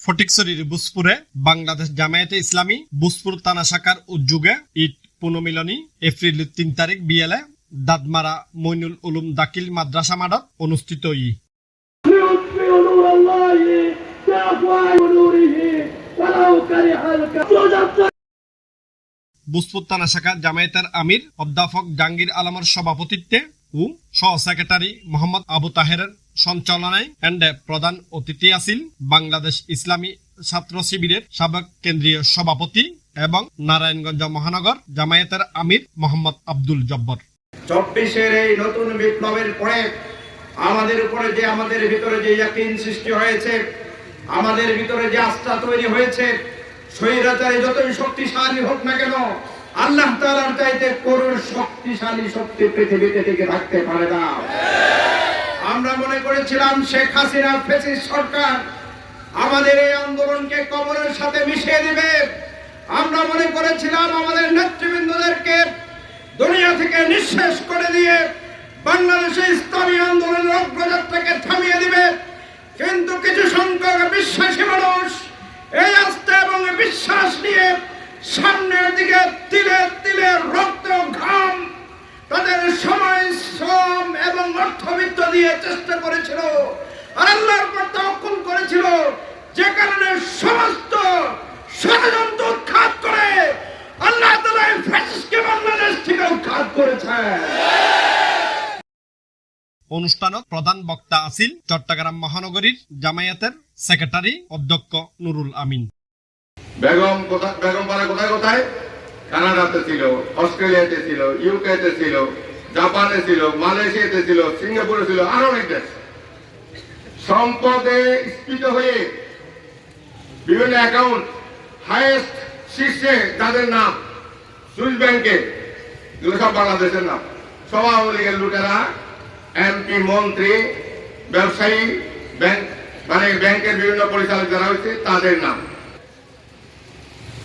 ফটিকছড়ির বুসপুরে বাংলাদেশ জামায়াতে ইসলামী বুসপুর থানা শাখার উদ্যোগে ঈদ পুনর্মিলনী এপ্রিল ৩ তারিখ বিয়েলে দাদমারা মইনুল উলুম দাখিল মাদ্রাসা মাঠত অনুষ্ঠিত বুসপুর থানা শাখা জামায়াতের আমির অধ্যাপক জাহাঙ্গীর আলমের সভাপতিত্বে ও সহ সেক্রেটারি মোহাম্মদ আবু তাহেরের সঞ্চালনায় এন্ডে প্রধান অতিথি আছেন বাংলাদেশ ইসলামী ছাত্র শিবিরের সাবেক কেন্দ্রীয় সভাপতি এবং নারায়ণগঞ্জ মহানগর জামায়াতের আমির মোহাম্মদ আব্দুল জব্বর। ২৪-এর এই নতুন বিপ্লবের পরে আমাদের ভিতরে যে ইয়াকিন সৃষ্টি হয়েছে, আমাদের ভিতরে যে আস্থা তৈরি হয়েছে, স্বৈরাচারী যতই শক্তিশালী হোক না কেন, আল্লাহ তাআলার চাইতে করুণ শক্তিশালী শক্তি পৃথিবীতে টিকে থাকতে পারে না। আমরা মনে করেছিলাম শেখ হাসিনা ফ্যাসিস্ট সরকার আমাদের এই আন্দোলনকে কবরের সাথে মিশিয়ে দিবে। আমরা মনে করেছিলাম আমাদের নেতৃবৃন্দদেরকে দুনিয়া থেকে নিঃশেষ করে দিয়ে বাংলাদেশে ইসলামী আন্দোলনের অগ্রযাত্রাকে থামিয়ে দিবে। কিন্তু কিছু সংখ্যক বিশ্বাসী মানুষ এই আস্থা এবং বিশ্বাস নিয়ে সামনের দিকে তিলে তিলে রক্ত ঘাম তাদের সময় শ্রম এবং অর্থবিত্ত দিয়ে চেষ্টা করেছিল আর আল্লাহর উপর তাওয়াক্কুল করেছিল, যে কারণে সমস্ত ষড়যন্ত্র উৎখাত করে আল্লাহ তাআলা ফ্যাসিস্টকে বাংলাদেশ থেকে উৎখাত করেছেন। অনুষ্ঠানত প্রধান বক্তা আছেন চট্টগ্রাম মহানগরীর জামায়াতের সেক্রেটারি অধ্যক্ষ নুরুল আমিন। বেগম পাড়া কোথায় কোথায় কানাডাতে ছিল, অস্ট্রেলিয়াতে ছিল, ইউকেতে ছিল, জাপানে ছিল, মালয়েশিয়াতে ছিল, সিঙ্গাপুরে ছিল, আরো অনেক দেশ। সম্পদে স্ফীত হয়ে বিভিন্ন অ্যাকাউন্ট হাইয়েস্ট শীর্ষে যাদের নাম সুইস ব্যাংকে, এগুলো সব বাংলাদেশের নাম। সব আওয়ামী লীগের লুটেরা, এমপি, মন্ত্রী, ব্যবসায়ী, ব্যাংকের বিভিন্ন পরিচালক যারা হয়েছে তাদের নাম।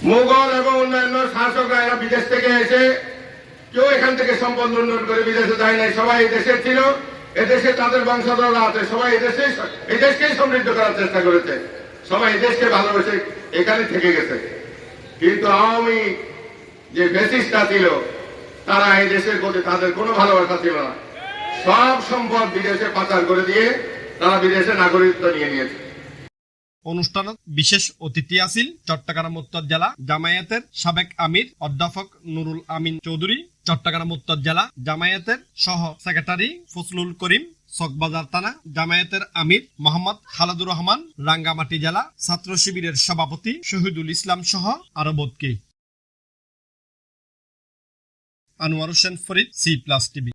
মুঘল এবং অন্যান্য শাসকরা এরা বিদেশ থেকে এসে কেউ এখান থেকে সম্পদ লুণ্ঠন করে বিদেশে যায় নাই, সবাই এই দেশে ছিল, এদেশে তাদের বংশধররা আছে, সবাই এই দেশকেই সমৃদ্ধ করার চেষ্টা করেছে, সবাই এই দেশকে ভালোবেসে এখানে থেকে গেছে। কিন্তু আওয়ামী যে ফ্যাসিস্টরা ছিল তারা এই দেশের প্রতি তাদের কোনো ভালোবাসা ছিল না, সব সম্পদ বিদেশে পাচার করে দিয়ে তারা বিদেশে নাগরিকত্ব নিয়ে নিয়েছে। অনুষ্ঠানত বিশেষ অতিথি আছেন চট্টগ্রাম উত্তর জেলা জামায়াতের সাবেক আমির অধ্যাপক নুরুল আমিন চৌধুরী, চট্টগ্রাম উত্তর জেলা জামায়াতের সহ সেক্রেটারি ফজলুল করিম, চকবাজার থানা জামায়াতের আমির মোহাম্মদ খালেদুর রহমান, রাঙ্গামাটি জেলা ছাত্র শিবিরের সভাপতি শহীদুল ইসলাম সহ আরো বোধকে। Anwar Hossain Farid, C+ TV।